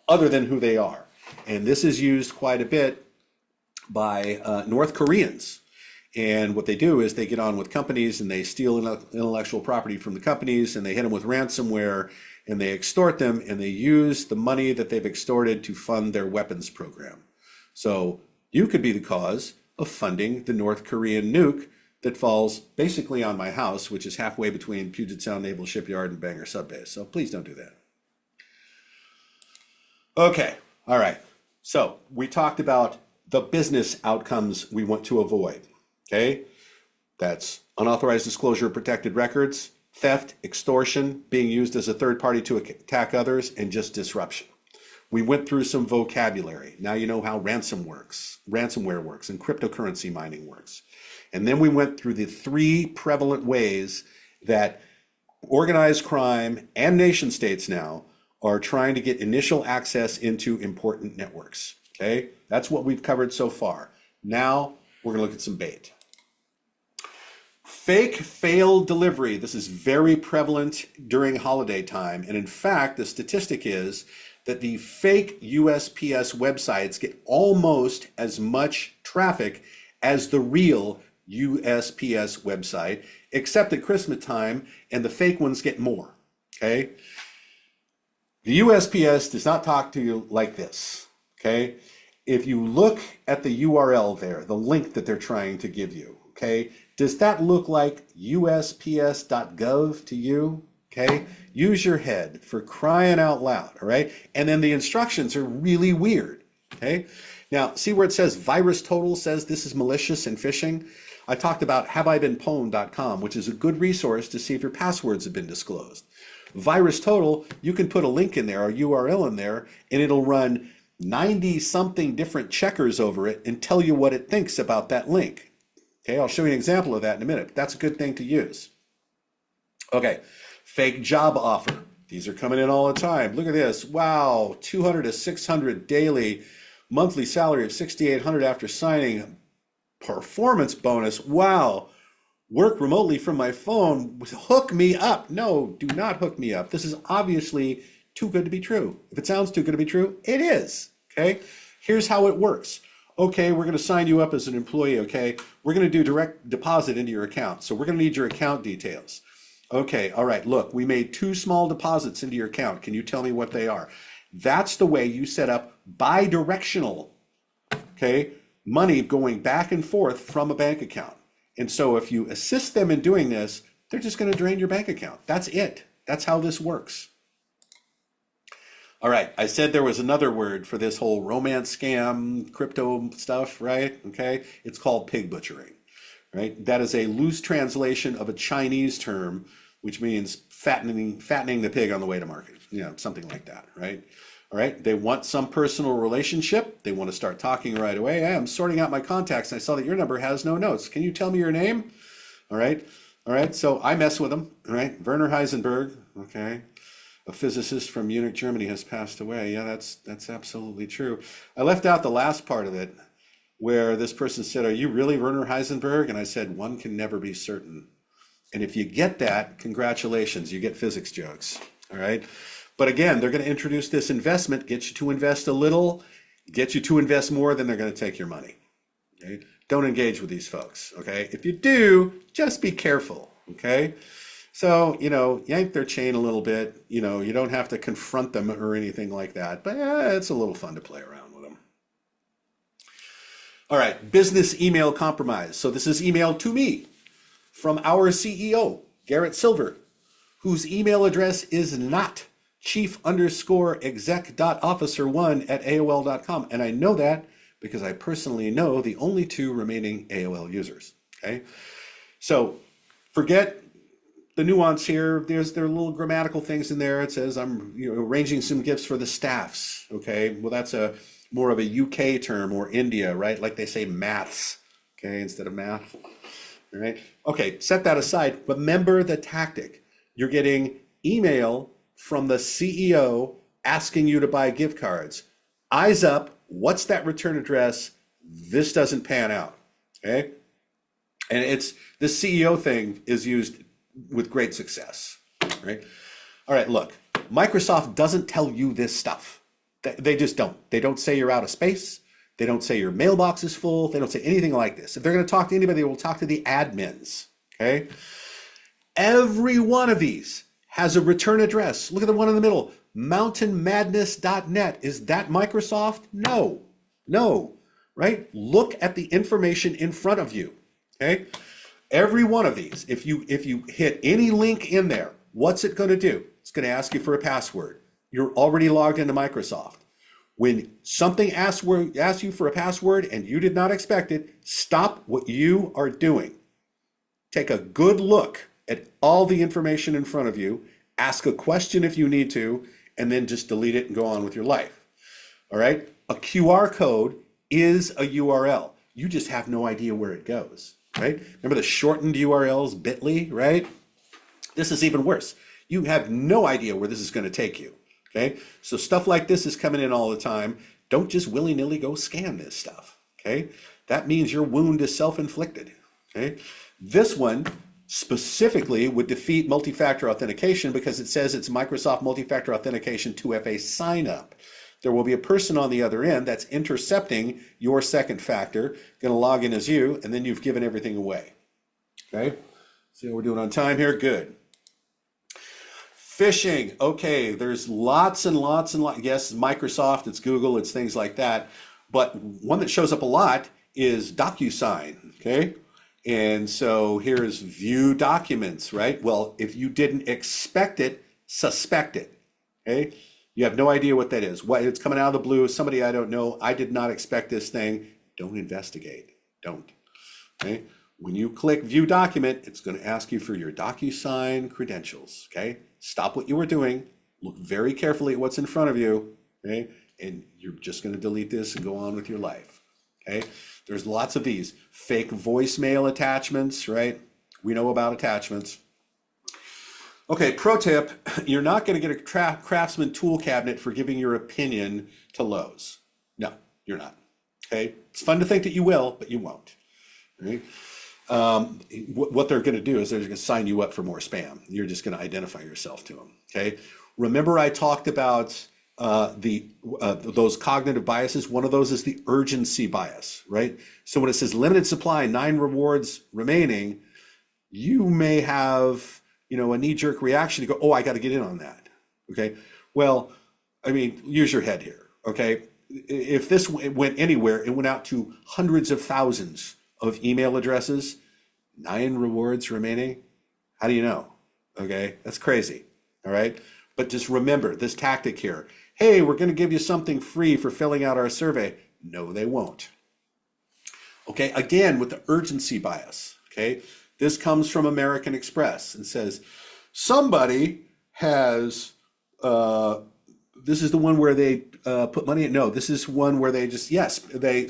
other than who they are. And this is used quite a bit by North Koreans. And what they do is they get on with companies and they steal intellectual property from the companies, and they hit them with ransomware, and they extort them, and they use the money that they've extorted to fund their weapons program. So you could be the cause of funding the North Korean nuke that falls basically on my house, which is halfway between Puget Sound Naval Shipyard and Bangor Sub Base. So please don't do that. Okay, all right. So we talked about the business outcomes we want to avoid, okay? That's unauthorized disclosure of protected records, theft, extortion, being used as a third party to attack others, and just disruption. We went through some vocabulary. Now you know how ransomware works, and cryptocurrency mining works. And then we went through the three prevalent ways that organized crime and nation states now are trying to get initial access into important networks, okay? That's what we've covered so far. Now we're gonna look at some bait. Fake failed delivery. This is very prevalent during holiday time. And in fact, the statistic is that the fake USPS websites get almost as much traffic as the real USPS website, except at Christmas time, and the fake ones get more, okay? The USPS does not talk to you like this, okay? If you look at the URL there, the link that they're trying to give you, Okay, does that look like USPS.gov to you? Okay, use your head for crying out loud, all right? And then the instructions are really weird, okay? Now, see where it says virus total says this is malicious and phishing? I talked about haveibeenpwned.com, which is a good resource to see if your passwords have been disclosed. Virus total, you can put a link in there, a URL in there, and it'll run 90 something different checkers over it and tell you what it thinks about that link. Okay, I'll show you an example of that in a minute, but that's a good thing to use. Okay, fake job offer. These are coming in all the time. Look at this. Wow, 200 to 600 daily, monthly salary of 6,800 after signing, performance bonus. Wow, work remotely from my phone. Hook me up. No, do not hook me up. This is obviously too good to be true. If it sounds too good to be true, it is. Okay, here's how it works. Okay, we're going to sign you up as an employee. Okay, we're going to do direct deposit into your account. So we're going to need your account details. Okay, all right, look, we made 2 small deposits into your account. Can you tell me what they are? That's the way you set up bi-directional, okay, money going back and forth from a bank account. And so if you assist them in doing this, they're just going to drain your bank account. That's it. That's how this works. All right, I said there was another word for this whole romance scam, crypto stuff, right? Okay, it's called pig butchering, right? That is a loose translation of a Chinese term, which means fattening the pig on the way to market, you know, something like that, right? All right, they want some personal relationship. They want to start talking right away. Hey, I'm sorting out my contacts. And I saw that your number has no notes. Can you tell me your name? All right, so I mess with them, all right? Werner Heisenberg, okay? A physicist from Munich, Germany has passed away. Yeah, that's absolutely true. I left out the last part of it where this person said, "Are you really Werner Heisenberg?" And I said, "One can never be certain." And if you get that, congratulations, you get physics jokes, all right? But again, they're going to introduce this investment, get you to invest a little, get you to invest more, then they're going to take your money, okay? Don't engage with these folks, okay? If you do, just be careful, okay? So, you know, yank their chain a little bit. You know, you don't have to confront them or anything like that, but it's a little fun to play around with them. All right, business email compromise. So this is emailed to me from our CEO, Garrett Silver, whose email address is not chief_exec.officer1@aol.com. And I know that because I personally know the only 2 remaining AOL users, okay? So forget the nuance here. There are little grammatical things in there. It says I'm arranging some gifts for the staffs. Okay, well that's more of a UK term or India, right? Like they say maths, okay, instead of math. All right. Okay, set that aside. Remember the tactic. You're getting email from the CEO asking you to buy gift cards. Eyes up. What's that return address? This doesn't pan out. Okay, and the CEO thing is used with great success, right? All right, look, Microsoft doesn't tell you this stuff. They just don't. They don't say you're out of space. They don't say your mailbox is full. They don't say anything like this. If they're going to talk to anybody, they will talk to the admins, okay? Every one of these has a return address. Look at the one in the middle, mountainmadness.net. Is that Microsoft? No, right? Look at the information in front of you, okay? Every one of these, if you hit any link in there, what's it going to do? It's going to ask you for a password. You're already logged into Microsoft. When something asks you for a password and you did not expect it, stop what you are doing. Take a good look at all the information in front of you, ask a question if you need to, and then just delete it and go on with your life. All right? A QR code is a URL. You just have no idea where it goes, right? Remember the shortened URLs, bit.ly, right? This is even worse. You have no idea where this is going to take you, okay? So stuff like this is coming in all the time. Don't just willy-nilly go scan this stuff, okay? That means your wound is self-inflicted, okay? This one specifically would defeat multi-factor authentication because it says it's Microsoft multi-factor authentication 2FA sign-up. There will be a person on the other end that's intercepting your second factor, going to log in as you, and then you've given everything away, okay? See how we're doing on time here? Good. Phishing, okay, there's lots and lots and lots. Yes, Microsoft, it's Google, it's things like that. But one that shows up a lot is DocuSign, okay? And so here's view documents, right? Well, if you didn't expect it, suspect it. Okay? You have no idea what that is. What it's coming out of the blue, somebody I don't know, I did not expect this thing. Don't investigate. Don't. Okay? When you click view document, it's going to ask you for your DocuSign credentials. Okay? Stop what you were doing. Look very carefully at what's in front of you. Okay? And you're just going to delete this and go on with your life. Okay? There's lots of these fake voicemail attachments, right? We know about attachments. Okay, pro tip, you're not going to get a Craftsman tool cabinet for giving your opinion to Lowe's. No, you're not. Okay, it's fun to think that you will, but you won't. Right? What they're going to do is they're going to sign you up for more spam. You're just going to identify yourself to them. Okay, remember I talked about those cognitive biases. One of those is the urgency bias, right? So when it says limited supply, 9 rewards remaining, you may have a knee-jerk reaction to go, oh, I got to get in on that. Okay. Well, I mean, use your head here. Okay. If this went anywhere, it went out to hundreds of thousands of email addresses, 9 rewards remaining. How do you know? Okay. That's crazy. All right. But just remember this tactic here. Hey, we're going to give you something free for filling out our survey. No, they won't. Okay. Again, with the urgency bias. Okay. This comes from American Express and says, somebody has, this is the one where they put money in. No, this is one where they just, yes,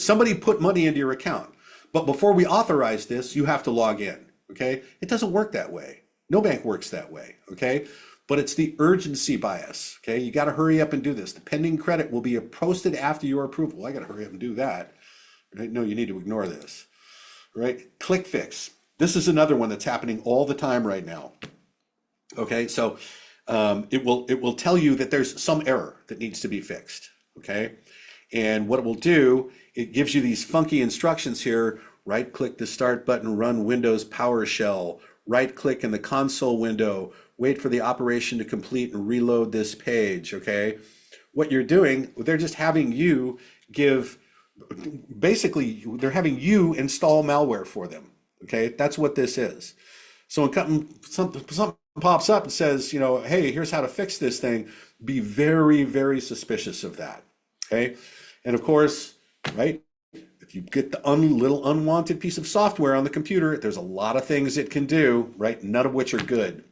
somebody put money into your account. But before we authorize this, you have to log in, okay? It doesn't work that way. No bank works that way, okay? But it's the urgency bias, okay? You got to hurry up and do this. The pending credit will be posted after your approval. I got to hurry up and do that, right? No, you need to ignore this, right? ClickFix. This is another one that's happening all the time right now. Okay, so it will tell you that there's some error that needs to be fixed. Okay, and what it will do, it gives you these funky instructions here. Right click the start button, run Windows PowerShell. Right click in the console window, wait for the operation to complete and reload this page. Okay, what you're doing, they're just having you basically they're having you install malware for them. Okay, that's what this is. So when something pops up and says, hey, here's how to fix this thing, be very, very suspicious of that. Okay, and of course, right, if you get the little unwanted piece of software on the computer, there's a lot of things it can do, right? None of which are good.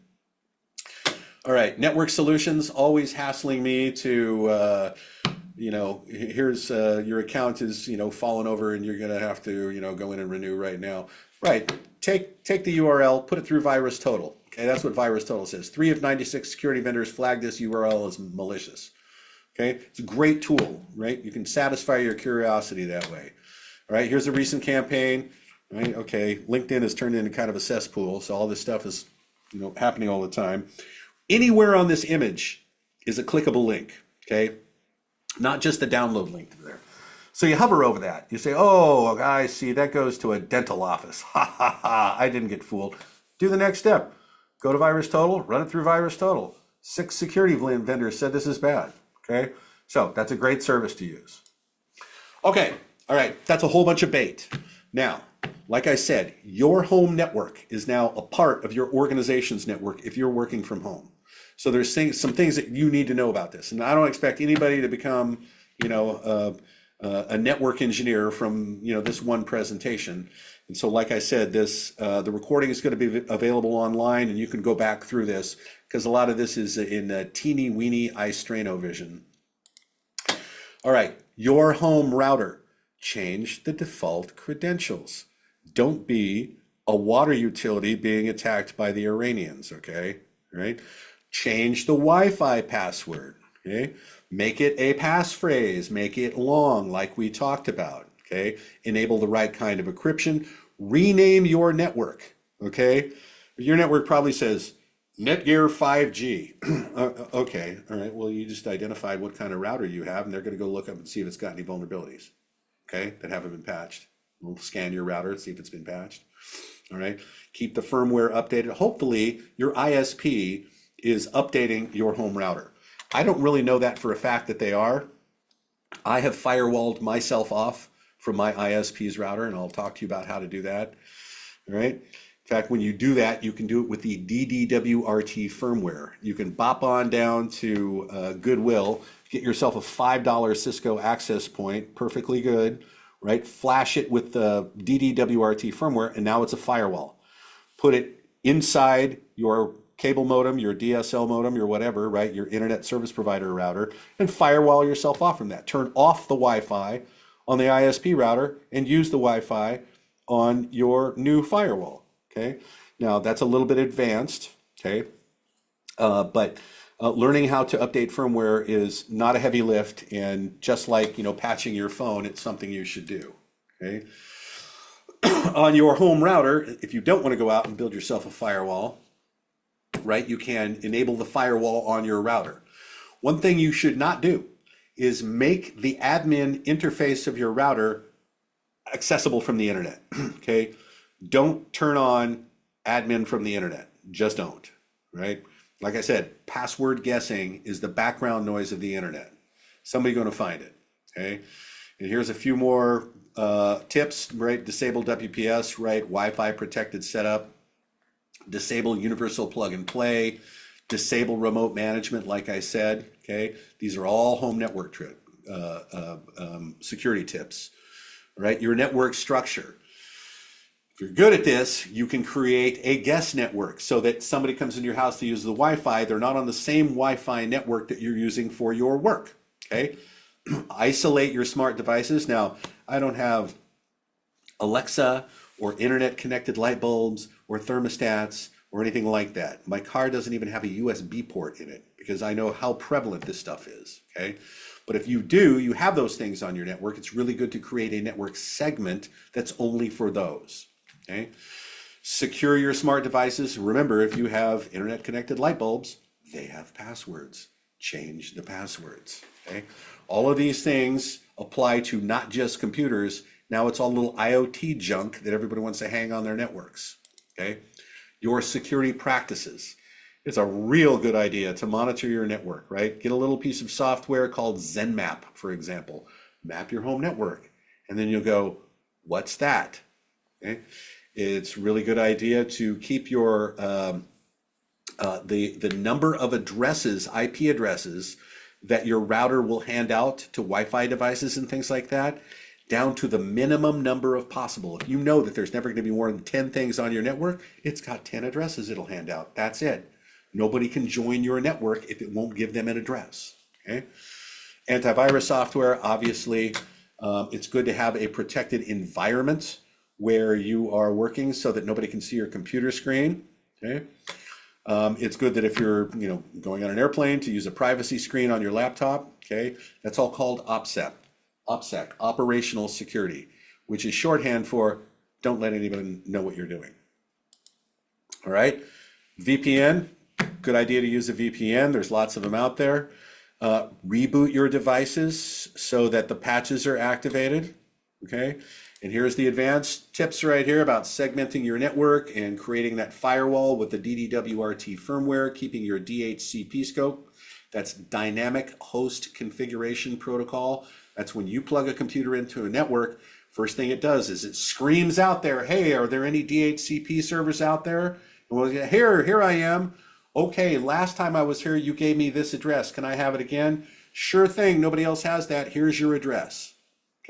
All right, Network Solutions always hassling me to, here's your account is, fallen over and you're going to have to, go in and renew right now. Right, take the URL, put it through VirusTotal. Okay, that's what VirusTotal says. 3 of 96 security vendors flagged this URL as malicious. Okay, it's a great tool, right? You can satisfy your curiosity that way. All right, here's a recent campaign. Right, okay, LinkedIn has turned into kind of a cesspool, so all this stuff is, happening all the time. Anywhere on this image is a clickable link. Okay, not just the download link there. So you hover over that. You say, oh, I see, that goes to a dental office. Ha, ha, ha, I didn't get fooled. Do the next step. Go to VirusTotal, run it through VirusTotal. 6 security vendors said this is bad, okay? So that's a great service to use. Okay, all right, that's a whole bunch of bait. Now, like I said, your home network is now a part of your organization's network if you're working from home. So there's some things that you need to know about this. And I don't expect anybody to become, a network engineer from this one presentation. And so like I said, the recording is going to be available online and you can go back through this because a lot of this is in teeny weeny iStrano vision. All right, your home router, change the default credentials. Don't be a water utility being attacked by the Iranians, okay? Right? Change the Wi-Fi password, okay? Make it a passphrase, make it long like we talked about, okay? Enable the right kind of encryption, rename your network, okay? Your network probably says Netgear 5G. Okay, all right, well, you just identified what kind of router you have and they're gonna go look up and see if it's got any vulnerabilities, okay, that haven't been patched. We'll scan your router and see if it's been patched, all right? Keep the firmware updated. Hopefully your ISP is updating your home router. I don't really know that for a fact that they are. I have firewalled myself off from my ISP's router, and I'll talk to you about how to do that. All right. In fact, when you do that, you can do it with the DDWRT firmware. You can bop on down to Goodwill, get yourself a $5 Cisco access point, perfectly good, right? Flash it with the DDWRT firmware, and now it's a firewall. Put it inside your cable modem, your DSL modem, your whatever, right? Your internet service provider router, and firewall yourself off from that. Turn off the Wi-Fi on the ISP router and use the Wi-Fi on your new firewall. Okay. Now that's a little bit advanced. Okay. But learning how to update firmware is not a heavy lift, and just like, you know, patching your phone, it's something you should do. Okay. On your home router, if you don't want to go out and build yourself a firewall, right, you can enable the firewall on your router. One thing you should not do is make the admin interface of your router accessible from the internet. Okay. Don't turn on admin from the internet. Just don't, right? Like I said, password guessing is the background noise of the internet. Somebody's going to find it. Okay. And here's a few more tips, right? Disable WPS, right? Wi-Fi protected setup, disable universal plug and play, disable remote management, like I said. Okay. These are all home network security tips, right? Your network structure. If you're good at this, you can create a guest network so that somebody comes in your house to use the Wi-Fi. They're not on the same Wi-Fi network that you're using for your work. Okay. Isolate your smart devices. Now, I don't have Alexa or internet connected light bulbs or thermostats or anything like that. My car doesn't even have a USB port in it because I know how prevalent this stuff is. Okay. But if you do, you have those things on your network, it's really good to create a network segment that's only for those. Okay. Secure your smart devices. Remember, if you have internet connected light bulbs, they have passwords. Change the passwords. Okay. All of these things apply to not just computers. Now it's all little IoT junk that everybody wants to hang on their networks. Okay. Your security practices. It's a real good idea to monitor your network, right? Get a little piece of software called ZenMap, for example. Map your home network. And then you'll go, what's that? Okay. It's a really good idea to keep your the number of addresses, IP addresses, that your router will hand out to Wi-Fi devices and things like that, down to the minimum number of possible. If you know that there's never going to be more than 10 things on your network, it's got 10 addresses it'll hand out. That's it. Nobody can join your network if it won't give them an address. Okay. Antivirus software, obviously, it's good to have a protected environment where you are working so that nobody can see your computer screen. Okay. It's good that if you're, going on an airplane, to use a privacy screen on your laptop. Okay. That's all called OPSEC. OPSEC, operational security, which is shorthand for don't let anybody know what you're doing. All right. VPN, good idea to use a VPN. There's lots of them out there. Reboot your devices so that the patches are activated. Okay. And here's the advanced tips right here about segmenting your network and creating that firewall with the DDWRT firmware, keeping your DHCP scope. That's dynamic host configuration protocol. That's when you plug a computer into a network, first thing it does is it screams out there, hey, are there any DHCP servers out there? And we'll get, here I am. Okay, last time I was here, you gave me this address. Can I have it again? Sure thing, nobody else has that. Here's your address.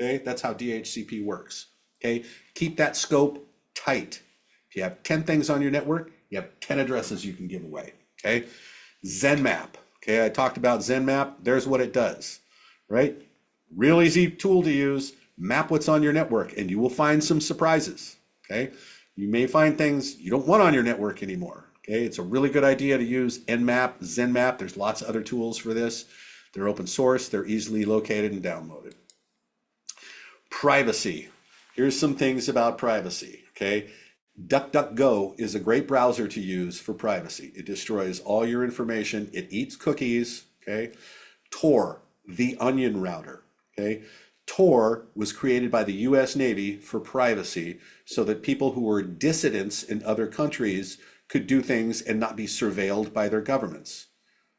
Okay, that's how DHCP works. Okay, keep that scope tight. If you have 10 things on your network, you have 10 addresses you can give away. Okay, ZenMap. Okay, I talked about ZenMap. There's what it does, right? Real easy tool to use. Map what's on your network and you will find some surprises. Okay, you may find things you don't want on your network anymore. Okay, it's a really good idea to use Nmap, ZenMap. There's lots of other tools for this. They're open source. They're easily located and downloaded. Privacy. Here's some things about privacy. Okay, DuckDuckGo is a great browser to use for privacy. It destroys all your information. It eats cookies. Okay, Tor, the onion router. Okay, Tor was created by the US Navy for privacy so that people who were dissidents in other countries could do things and not be surveilled by their governments.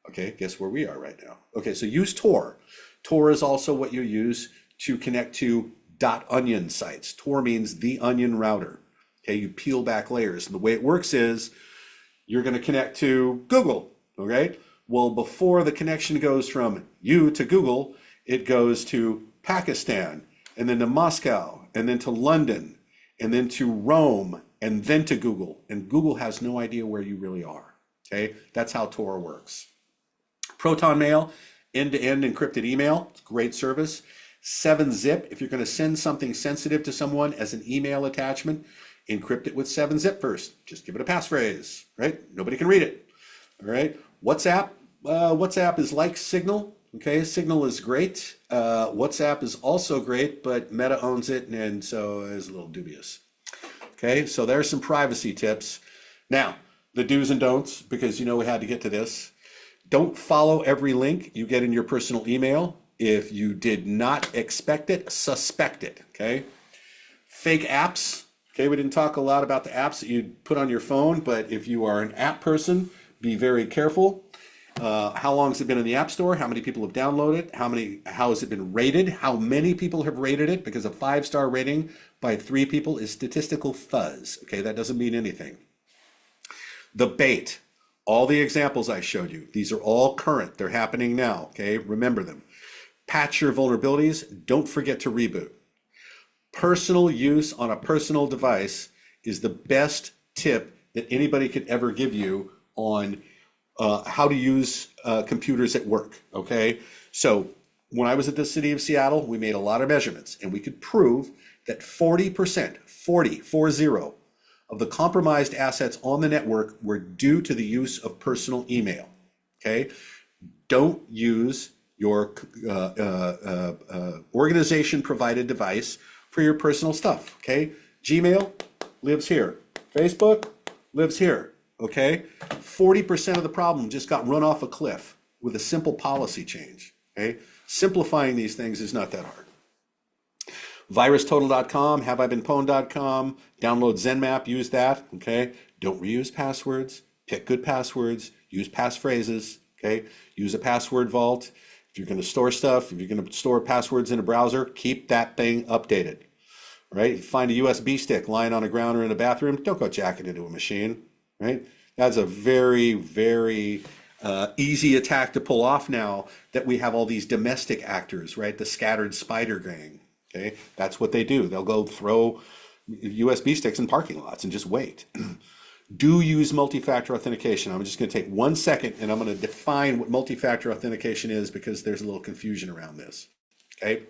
Okay, guess where we are right now. Okay, so use Tor. Tor is also what you use to connect to .onion sites. Tor means the onion router. Okay, you peel back layers. And the way it works is you're going to connect to Google. Okay, well, before the connection goes from you to Google, it goes to Pakistan, and then to Moscow, and then to London, and then to Rome, and then to Google. And Google has no idea where you really are. Okay, that's how Tor works. Proton Mail, end-to-end encrypted email, it's a great service. 7-Zip, if you're going to send something sensitive to someone as an email attachment, encrypt it with 7-Zip first. Just give it a passphrase, right? Nobody can read it. All right. WhatsApp, WhatsApp is like Signal. Okay, Signal is great. WhatsApp is also great, but Meta owns it, and so is a little dubious. Okay, so there's some privacy tips. Now, the do's and don'ts, because you know we had to get to this. Don't follow every link you get in your personal email. If you did not expect it, suspect it, okay? Fake apps, okay? We didn't talk a lot about the apps that you put on your phone, but if you are an app person, be very careful. How long has it been in the App Store? How many people have downloaded it? How has it been rated? How many people have rated it? Because a 5-star rating by 3 people is statistical fuzz, okay? That doesn't mean anything. The bait, all the examples I showed you, these are all current. They're happening now, okay? Remember them. Patch your vulnerabilities. Don't forget to reboot. Personal use on a personal device is the best tip that anybody could ever give you on how to use computers at work, okay? So when I was at the city of Seattle, we made a lot of measurements, and we could prove that 40%, 40 of the compromised assets on the network were due to the use of personal email, okay? Don't use your organization-provided device for your personal stuff, okay? Gmail lives here. Facebook lives here, okay? 40% of the problem just got run off a cliff with a simple policy change, okay? Simplifying these things is not that hard. VirusTotal.com, HaveIBeenPwned.com, download ZenMap, use that, okay? Don't reuse passwords, pick good passwords, use passphrases, okay? Use a password vault. If you're going to store stuff, if you're going to store passwords in a browser, keep that thing updated, right? If you find a USB stick lying on the ground or in a bathroom, don't go jack it into a machine, right? That's a very, very easy attack to pull off now that we have all these domestic actors, right? The scattered spider gang, okay? That's what they do. They'll go throw USB sticks in parking lots and just wait. Do use multi-factor authentication. I'm just going to take 1 second and I'm going to define what multi-factor authentication is because there's a little confusion around this, okay?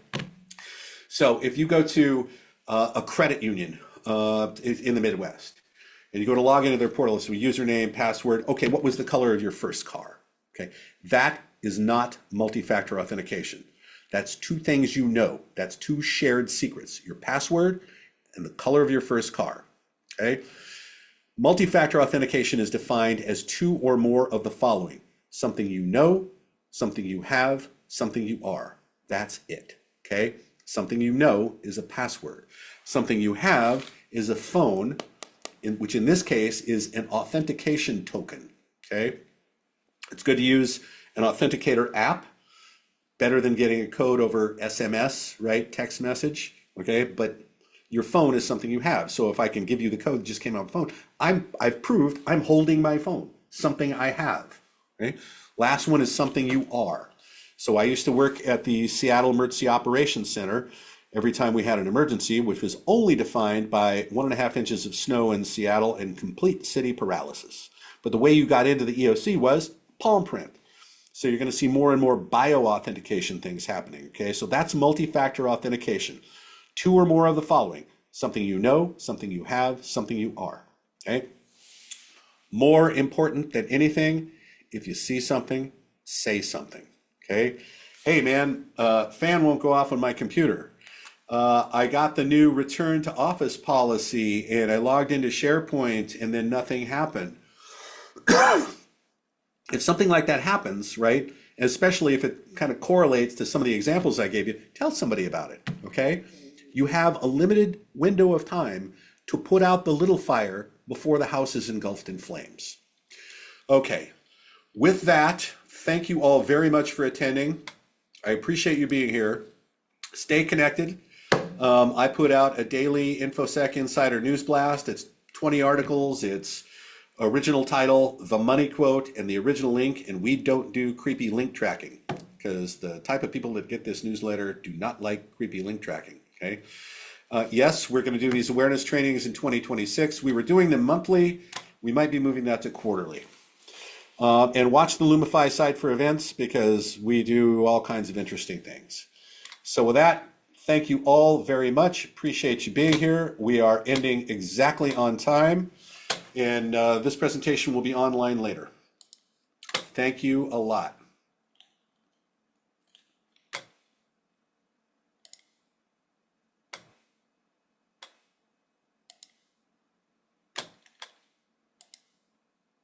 So if you go to a credit union in the Midwest and you go to log into their portal, so username, password, okay, what was the color of your first car? Okay, that is not multi-factor authentication. That's 2 things you know. That's 2 shared secrets, your password and the color of your first car, okay? Multi-factor authentication is defined as 2 or more of the following: something you know, something you have, something you are. That's it, okay? Something you know is a password. Something you have is a phone, which in this case is an authentication token, okay? It's good to use an authenticator app, better than getting a code over SMS, right? Text message, okay? But your phone is something you have. So if I can give you the code that just came out of the phone, I've proved I'm holding my phone, something I have, okay? Last one is something you are. So I used to work at the Seattle Emergency Operations Center every time we had an emergency, which was only defined by 1.5 inches of snow in Seattle and complete city paralysis. But the way you got into the EOC was palm print. So you're going to see more and more bio-authentication things happening, okay? So that's multi-factor authentication. 2 or more of the following: something you know, something you have, something you are, okay? More important than anything, if you see something, say something, okay? Hey man, fan won't go off on my computer. I got the new return to office policy and I logged into SharePoint and then nothing happened. If something like that happens, right, especially if it kind of correlates to some of the examples I gave you, tell somebody about it, okay? You have a limited window of time to put out the little fire before the house is engulfed in flames. Okay, with that, thank you all very much for attending. I appreciate you being here. Stay connected. I put out a daily InfoSec Insider News Blast. It's 20 articles. It's original title, the money quote, and the original link. And we don't do creepy link tracking because the type of people that get this newsletter do not like creepy link tracking. Okay. Yes, we're going to do these awareness trainings in 2026. We were doing them monthly. We might be moving that to quarterly. And watch the Lumify site for events because we do all kinds of interesting things. So with that, thank you all very much. Appreciate you being here. We are ending exactly on time. And this presentation will be online later. Thank you a lot.